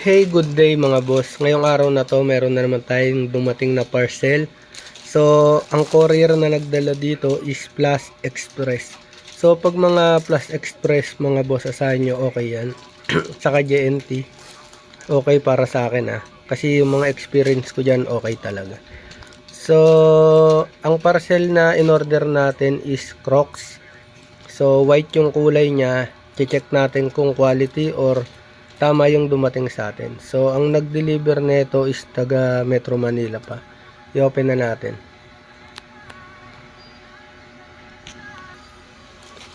Hey, good day mga boss. Ngayong araw na to, meron na naman tayong dumating na parcel. So, ang courier na nagdala dito is Plus Express. So, pag mga Plus Express, mga boss, asahan nyo, okay yan. Saka JNT, okay para sa akin Kasi yung mga experience ko dyan, okay talaga. So, ang parcel na in-order natin is Crocs. So, white yung kulay niya. Check natin kung quality or tama yung dumating sa atin. So, ang nag-deliver nito is taga Metro Manila pa. I-open na natin.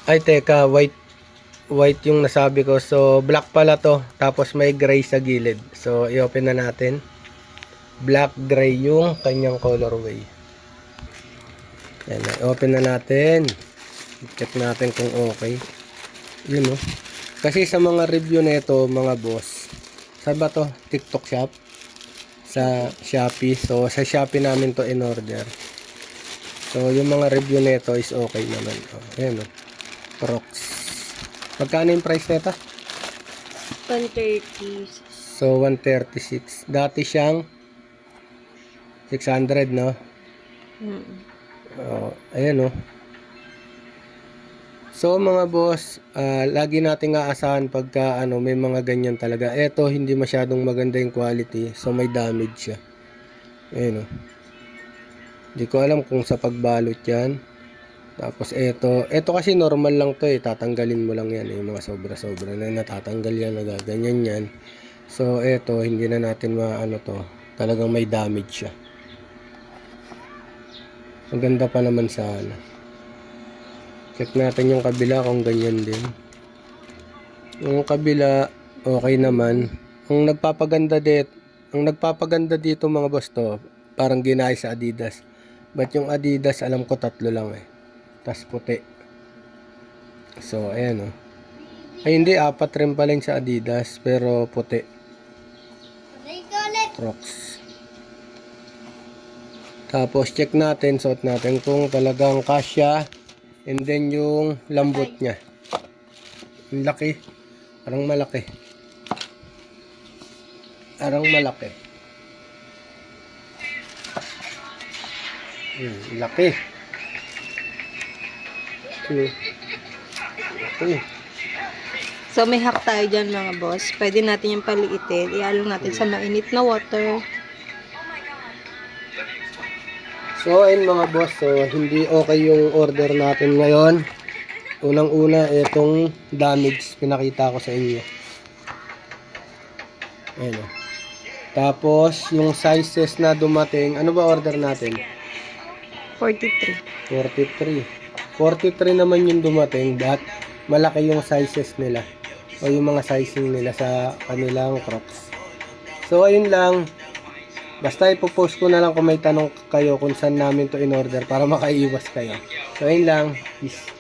Ay, teka, white yung nasabi ko. So, black pala to. Tapos may gray sa gilid. So, i-open na natin. Black, gray yung kanyang colorway. Yan, i-open na natin. Check natin kung okay. Yun, no? Kasi sa mga review nito, mga boss, saan ba to? TikTok shop? Sa Shopee. So, sa Shopee namin to in order. So, yung mga review nito is okay naman. Ayan, no? Crocs. Magkano yung price nito? 130. So, 136. Dati siyang 600, no? Ayan, no? So mga boss, lagi nating aasahan pagka may mga ganyan talaga. Ito hindi masyadong maganda yung quality, so may damage siya. Ayun, oh. Hindi ko alam kung sa pagbalot yan. Tapos ito kasi normal lang to tatanggalin mo lang yan yung mga sobra-sobra na natatanggal yan, nagaganyan yan. So ito hindi na natin to, talagang may damage siya. Ang ganda pa naman sana. Check natin yung kabila kung ganyan din. Yung kabila, okay naman. Ang nagpapaganda dito mga boss to, parang ginaya sa Adidas. But yung Adidas, alam ko 3 lang Tas puti. So, ayan Ay hindi, 4 rin pala sa Adidas, pero puti. Crocs. Tapos check natin, suot natin kung talagang kasya. And then yung lambot niya. Ang laki. Parang malaki. Laki. Laki. So, may hack tayo dyan mga boss. Pwede natin yung paliitin. Ialong natin sa mainit na water. So, ayun mga boss. So, hindi okay yung order natin ngayon. Unang-una, itong damage pinakita ko sa inyo. Ayan Tapos, yung sizes na dumating, ano ba order natin? 43. 43 naman yung dumating, but malaki yung sizes nila. O yung mga sizing nila sa kanilang Crocs. So, ayun lang. Basta ipopost ko na lang kung may tanong kayo kung saan namin to in order para makaiwas kayo. So, ayun lang. Peace.